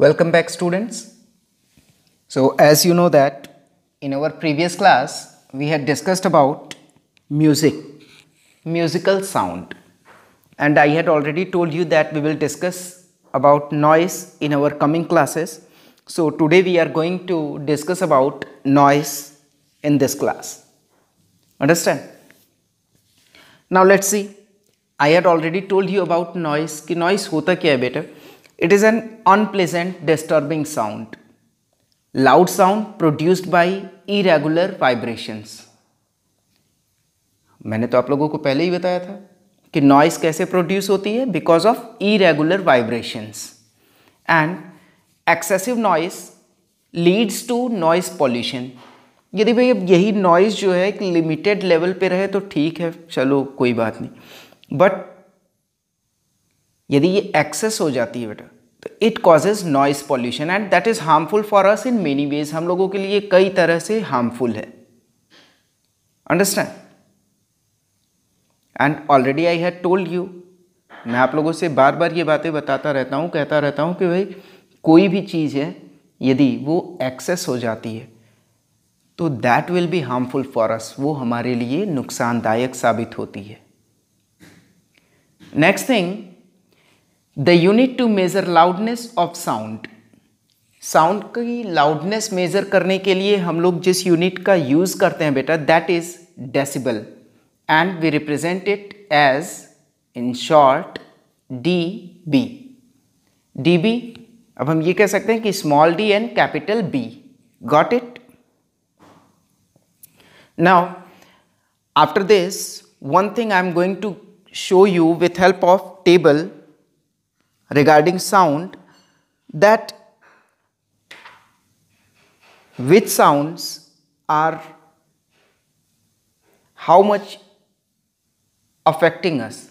Welcome back, students. So as you know that in our previous class we had discussed about musical sound, and I had already told you that we will discuss about noise in our coming classes. So today we are going to discuss about noise in this class. Understand? Now let's see. I had already told you about noise कि noise होता क्या है बेटा. It is an unpleasant disturbing sound, loud sound produced by irregular vibrations. मैंने तो आप लोगों को पहले ही बताया था कि नॉइस कैसे प्रोड्यूस होती है, because of irregular vibrations. And excessive noise leads to noise pollution. यदि भाई अब यही नॉइस जो है एक लिमिटेड लेवल पे रहे तो ठीक है, चलो कोई बात नहीं, बट यदि ये एक्सेस हो जाती है बेटा तो it causes noise pollution and that is harmful for us in many ways. हम लोगों के लिए कई तरह से हार्मफुल है. Understand? And already I had told you, मैं आप लोगों से बार बार ये बातें बताता रहता हूँ, कहता रहता हूँ कि भाई कोई भी चीज़ है यदि वो एक्सेस हो जाती है तो that will be harmful for us, वो हमारे लिए नुकसानदायक साबित होती है. Next thing, the unit to measure loudness of sound. Sound की लाउडनेस मेजर करने के लिए हम लोग जिस यूनिट का यूज करते हैं बेटा, that is decibel, and we represent it as in short dB. dB, अब हम ये कह सकते हैं कि small d and capital B. Got it? Now after this one thing I am going to show you with help of table regarding sound, that which sounds are how much affecting us.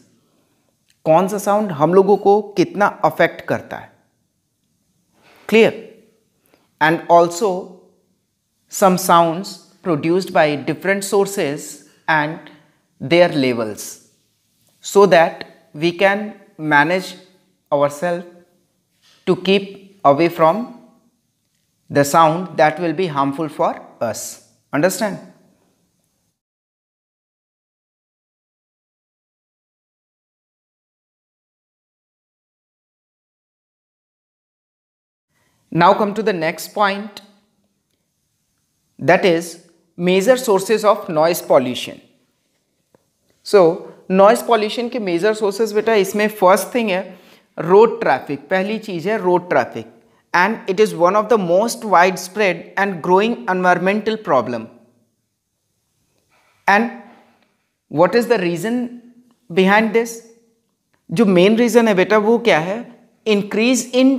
कौन सा sound हम लोगों को कितना affect करता है. Clear? And also some sounds produced by different sources and their levels, so that we can manage ourselves to keep away from the sound that will be harmful for us. Understand? Now come to the next point, that is major sources of noise pollution. So noise pollution के major sources बेटा, इसमें first thing है road traffic. पहली चीज है road traffic, and it is one of the most widespread and growing environmental problem. And what is the reason behind this? जो main reason है बेटा वो क्या है? Increase in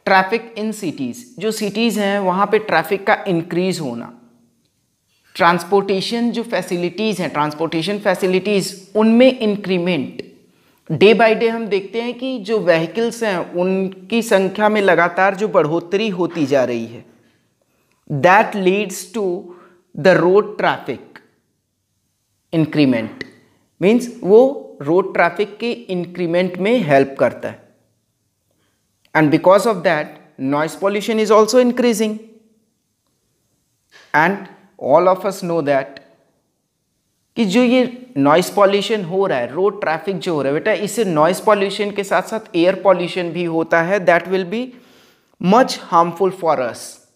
traffic in cities. जो सिटीज हैं वहां पे ट्रैफिक का इंक्रीज होना. ट्रांसपोर्टेशन जो फैसिलिटीज़ हैं, ट्रांसपोर्टेशन फैसिलिटीज़ उनमें इंक्रीमेंट. डे बाय डे हम देखते हैं कि जो व्हीकल्स हैं उनकी संख्या में लगातार जो बढ़ोतरी होती जा रही है. That leads to the road traffic increment. Means वो रोड ट्रैफिक के इंक्रीमेंट में हेल्प करता है. And because of that noise pollution is also increasing. And all of us know that कि जो ये नॉइस पॉल्यूशन हो रहा है, रोड ट्रैफिक जो हो रहा है बेटा, इससे नॉइस पॉल्यूशन के साथ साथ एयर पॉल्यूशन भी होता है. That will be much harmful for अस.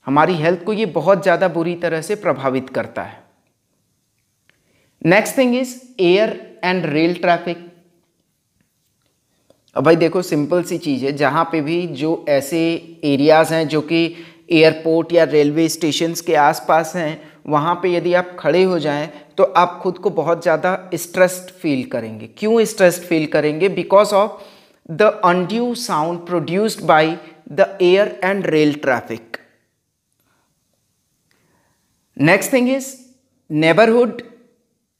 हमारी हेल्थ को ये बहुत ज़्यादा बुरी तरह से प्रभावित करता है. Next thing is air and rail traffic. अब भाई देखो, सिंपल सी चीज़ है, जहाँ पे भी जो ऐसे एरियाज़ हैं जो कि एयरपोर्ट या रेलवे स्टेशंस के आसपास हैं, वहाँ पे यदि आप खड़े हो जाएं तो आप खुद को बहुत ज़्यादा स्ट्रेस्ड फील करेंगे. क्यों स्ट्रेस्ड फील करेंगे? Because of the undue sound produced by the air and rail traffic. Next thing is neighbourhood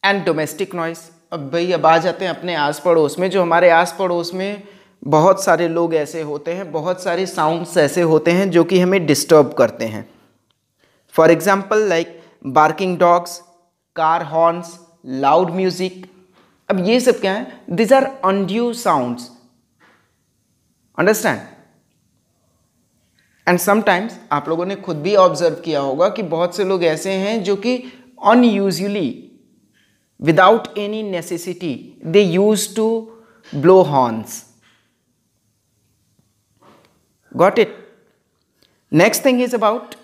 and domestic noise. अब भाई अब आ जाते हैं अपने आस पड़ोस में. जो हमारे आस पड़ोस में बहुत सारे लोग ऐसे होते हैं, बहुत सारे साउंड्स ऐसे होते हैं जो कि हमें डिस्टर्ब करते हैं. For example like barking dogs, car horns, loud music. अब ये सब क्या है? This are undue sounds. Understand? And sometimes आप लोगों ने खुद भी ऑब्जर्व किया होगा कि बहुत से लोग ऐसे हैं जो कि unusually without any necessity they use to blow horns. Got it. Next thing is about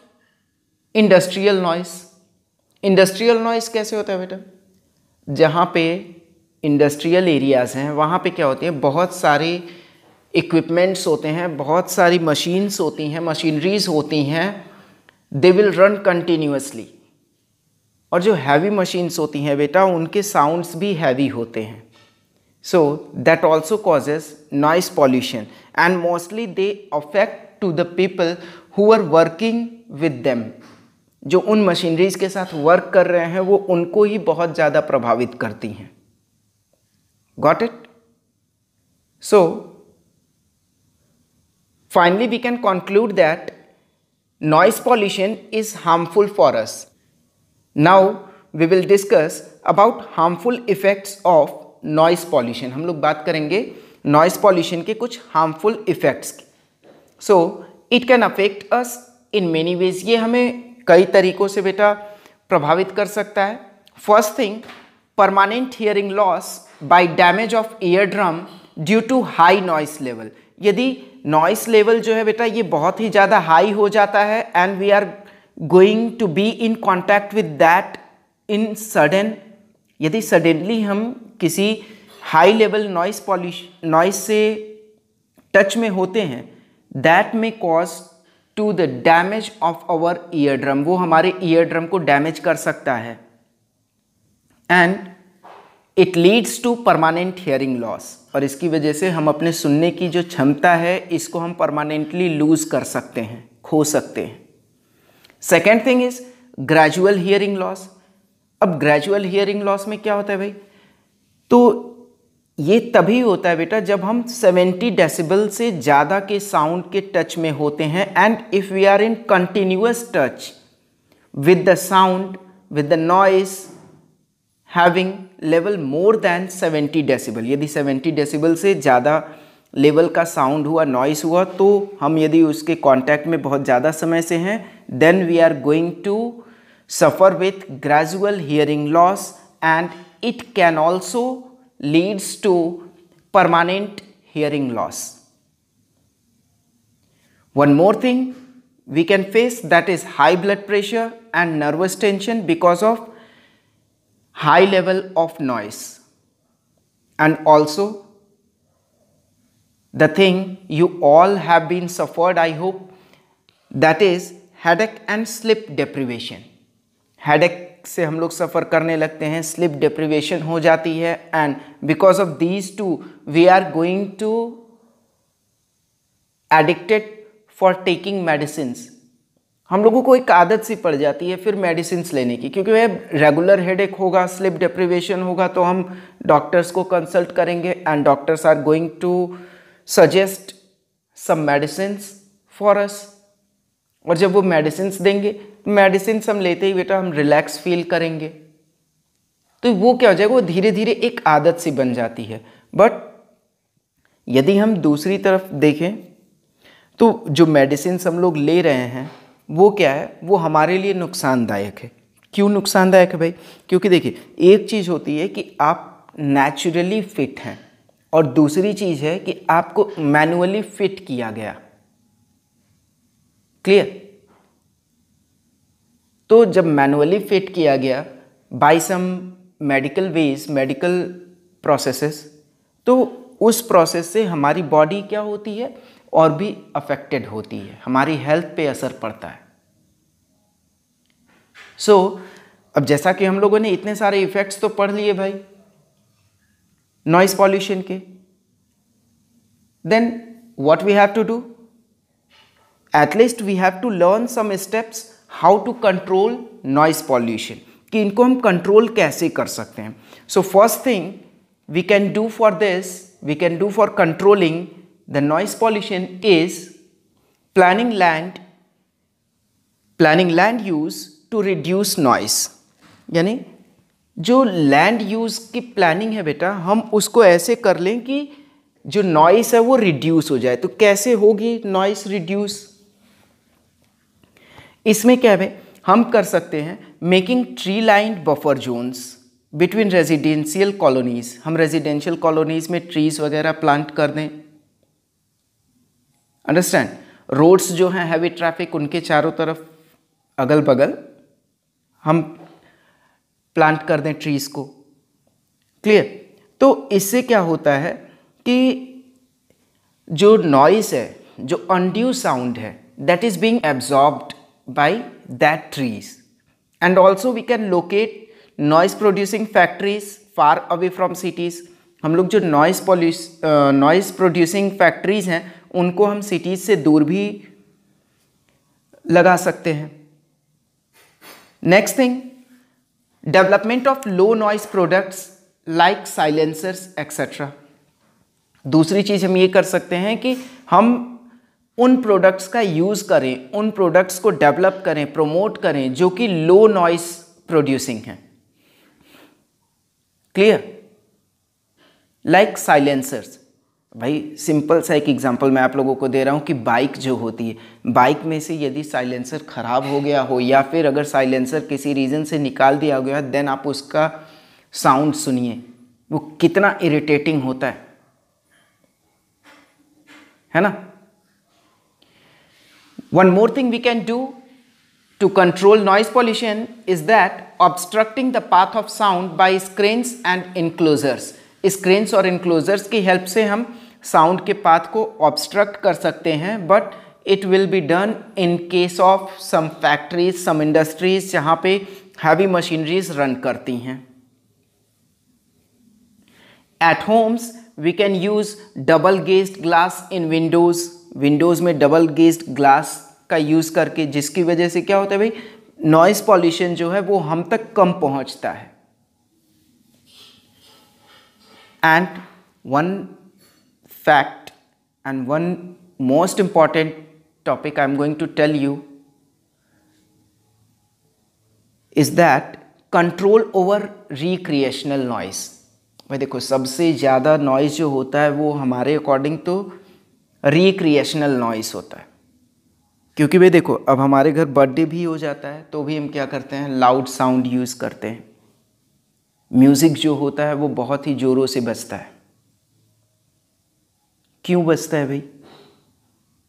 industrial noise. Industrial noise कैसे होता है बेटा? जहाँ पे इंडस्ट्रियल एरियाज हैं वहाँ पे क्या होती है, बहुत सारे इक्विपमेंट्स होते हैं, बहुत सारी मशीन्स होती हैं, मशीनरीज होती हैं, दे विल रन कंटिन्यूअसली. और जो हैवी मशीन्स होती हैं बेटा उनके साउंड्स भी हैवी होते हैं. So that also causes noise pollution and mostly they affect to the people who are working with them. जो उन मशीनरीज के साथ वर्क कर रहे हैं वो उनको ही बहुत ज़्यादा प्रभावित करती हैं. Got it. So finally we can conclude that noise pollution is harmful for us. Now we will discuss about harmful effects of noise pollution. हम लोग बात करेंगे noise pollution के कुछ harmful effects की. So it can affect us in many ways. ये हमें कई तरीकों से बेटा प्रभावित कर सकता है. First thing, permanent hearing loss by damage of eardrum due to high noise level. यदि नॉइस लेवल जो है बेटा ये बहुत ही ज़्यादा हाई हो जाता है and we are going to be in contact with that in sudden. यदि सडनली हम किसी हाई लेवल नॉइस से टच में होते हैं, that may cause to the damage of our eardrum. वो हमारे ईयर ड्रम को डैमेज कर सकता है and it leads to permanent hearing loss. और इसकी वजह से हम अपने सुनने की जो क्षमता है इसको हम परमानेंटली लूज कर सकते हैं, खो सकते हैं. Second thing is gradual hearing loss. अब ग्रेजुअल हियरिंग लॉस में क्या होता है भाई? तो ये तभी होता है बेटा जब हम 70 डेसिबल से ज़्यादा के साउंड के टच में होते हैं and if we are in continuous touch with the sound, with the noise having level more than 70 decibel. यदि 70 डेसिबल से ज़्यादा लेवल का साउंड हुआ, नॉइस हुआ, तो हम यदि उसके कांटेक्ट में बहुत ज़्यादा समय से हैं, then we are going to suffer with gradual hearing loss and it can also leads to permanent hearing loss. One more thing we can face, that is high blood pressure and nervous tension because of high level of noise. And also the thing you all have been suffered, I hope, that is headache and sleep deprivation. Headache से हम लोग सफ़र करने लगते हैं, sleep deprivation हो जाती है and because of these two we are going to addicted for taking medicines. हम लोगों को एक आदत सी पड़ जाती है फिर मेडिसिन्स लेने की, क्योंकि वह रेगुलर हेडेक होगा, स्लीप डिप्रिवेशन होगा, तो हम डॉक्टर्स को कंसल्ट करेंगे and doctors are going to suggest some medicines for us. और जब वो मेडिसिन्स देंगे, मेडिसिन्स हम लेते ही बेटा हम रिलैक्स फील करेंगे, तो वो क्या हो जाएगा, वो धीरे धीरे एक आदत सी बन जाती है. बट यदि हम दूसरी तरफ देखें तो जो मेडिसिन्स हम लोग ले रहे हैं वो क्या है, वो हमारे लिए नुकसानदायक है. क्यों नुकसानदायक है भाई? क्योंकि देखिए एक चीज़ होती है कि आप नेचुरली फिट हैं और दूसरी चीज़ है कि आपको मैनुअली फिट किया गया. क्लियर? तो जब मैनुअली फिट किया गया by some medical ways, medical processes, तो उस प्रोसेस से हमारी बॉडी क्या होती है और भी अफेक्टेड होती है, हमारी हेल्थ पे असर पड़ता है. सो अब जैसा कि हम लोगों ने इतने सारे इफेक्ट्स तो पढ़ लिए भाई नॉइस पॉल्यूशन के, then what we have to do? At least we have to learn some steps how to control noise pollution, कि इनको हम कंट्रोल कैसे कर सकते हैं. So first thing we can do for this, we can do for controlling the noise pollution is planning land use to reduce noise. यानी जो land use की प्लानिंग है बेटा, हम उसको ऐसे कर लें कि जो नॉइस है वो रिड्यूस हो जाए. तो कैसे होगी नॉइस रिड्यूस? इसमें क्या है, हम कर सकते हैं making tree lined buffer zones between residential colonies. हम रेजिडेंशियल कॉलोनीज में ट्रीज वगैरह प्लांट कर दें। अंडरस्टैंड? रोड्स जो हैं हैवी ट्रैफिक, उनके चारों तरफ अगल बगल हम प्लांट कर दें ट्रीज को। क्लियर? तो इससे क्या होता है कि जो नॉइस है, जो अनड्यू साउंड है, that is being absorbed by that trees. And also we can locate noise producing factories far away from cities. हम लोग जो नॉइस प्रोड्यूसिंग फैक्ट्रीज हैं उनको हम सिटीज से दूर भी लगा सकते हैं। Next thing, development of low noise products like silencers etcetera. दूसरी चीज हम ये कर सकते हैं कि हम उन प्रोडक्ट्स का यूज करें, उन प्रोडक्ट्स को डेवलप करें, प्रमोट करें जो कि लो नॉइस प्रोड्यूसिंग हैं। क्लियर? Like silencers. भाई सिंपल सा एक एग्जांपल मैं आप लोगों को दे रहा हूं कि बाइक जो होती है, बाइक में से यदि साइलेंसर खराब हो गया हो या फिर अगर साइलेंसर किसी रीजन से निकाल दिया गया देन आप उसका साउंड सुनिए, वो कितना इरिटेटिंग होता है ना? One more thing we can do to control noise pollution is that obstructing the path of sound by screens and enclosures. Screens और enclosures की हेल्प से हम साउंड के पाथ को ऑब्स्ट्रक्ट कर सकते हैं, but it will be done in case of some factories, some industries जहाँ पे हैवी मशीनरीज रन करती हैं। At homes, we can use double gazed glass in windows. Windows में डबल गेज्ड ग्लास का यूज करके, जिसकी वजह से क्या होता है भाई, नॉइस पॉल्यूशन जो है वो हम तक कम पहुंचता है। And one fact and one most important topic I am going to tell you is that control over recreational noise. भाई देखो, सबसे ज़्यादा नॉइस जो होता है वो हमारे अकॉर्डिंग तो रिक्रिएशनल नॉइस होता है। क्योंकि भाई देखो, अब हमारे घर बर्थडे भी हो जाता है तो भी हम क्या करते हैं, लाउड साउंड यूज़ करते हैं। म्यूज़िक जो होता है वो बहुत ही ज़ोरों से बजता है। क्यों बजता है भाई?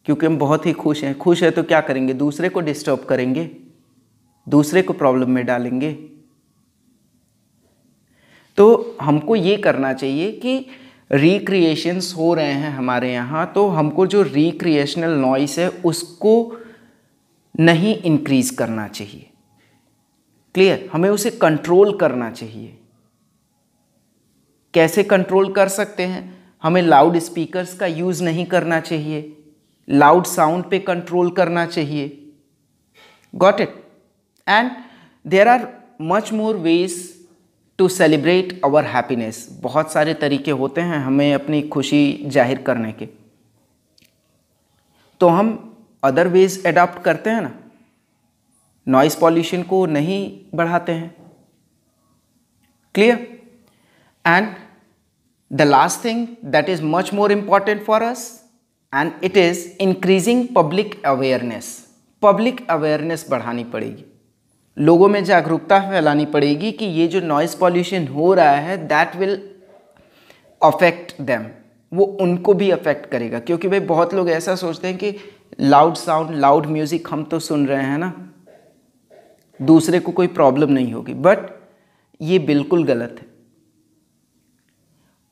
क्योंकि हम बहुत ही खुश हैं। खुश है तो क्या करेंगे, दूसरे को डिस्टर्ब करेंगे, दूसरे को प्रॉब्लम में डालेंगे। तो हमको ये करना चाहिए कि रिक्रिएशंस हो रहे हैं हमारे यहाँ, तो हमको जो रिक्रिएशनल नॉइस है उसको नहीं इंक्रीज करना चाहिए। क्लियर? हमें उसे कंट्रोल करना चाहिए। कैसे कंट्रोल कर सकते हैं? हमें लाउड स्पीकर्स का यूज़ नहीं करना चाहिए, लाउड साउंड पे कंट्रोल करना चाहिए। Got it? And there are much more ways to celebrate our happiness. बहुत सारे तरीके होते हैं हमें अपनी खुशी जाहिर करने के, तो हम अदर वेज एडॉप्ट करते हैं ना, नॉइस पॉल्यूशन को नहीं बढ़ाते हैं। Clear? And the last thing that is much more important for us and it is increasing public awareness. Public awareness बढ़ानी पड़ेगी, लोगों में जागरूकता फैलानी पड़ेगी कि ये जो नॉइस पॉल्यूशन हो रहा है दैट विल अफेक्ट देम, वो उनको भी अफेक्ट करेगा। क्योंकि भाई बहुत लोग ऐसा सोचते हैं कि लाउड साउंड, लाउड म्यूज़िक हम तो सुन रहे हैं ना, दूसरे को कोई प्रॉब्लम नहीं होगी, बट ये बिल्कुल गलत है।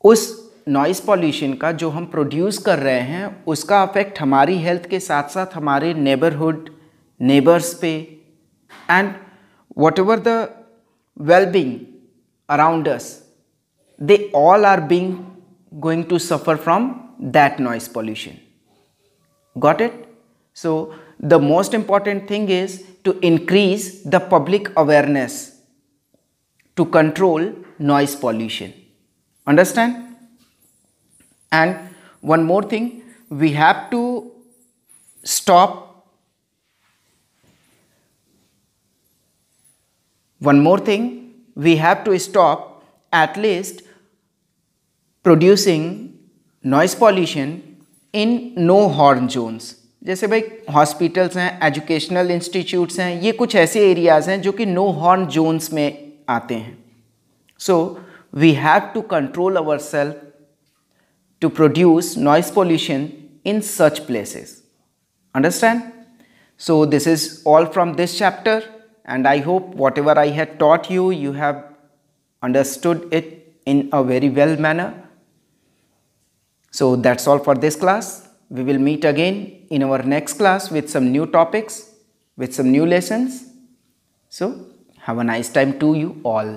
उस नॉइस पॉल्यूशन का जो हम प्रोड्यूस कर रहे हैं उसका अफेक्ट हमारी हेल्थ के साथ साथ हमारे नेबरहुड, नेबर्स पे and whatever the well-being around us, they all are going to suffer from that noise pollution. Got it? So the most important thing is to increase the public awareness to control noise pollution. Understand? And one more thing, we have to stop at least producing noise pollution in no horn zones. जैसे भाई hospitals हैं, educational institutes हैं, ये कुछ ऐसे areas हैं जो कि नो हॉर्न जोन्स में आते हैं. So we have to control our self to produce noise pollution in such places. Understand? So this is all from this chapter, and I hope whatever I had taught you, you have understood it in a very well manner. So that's all for this class. We will meet again in our next class with some new topics, with some new lessons. So have a nice time to you all.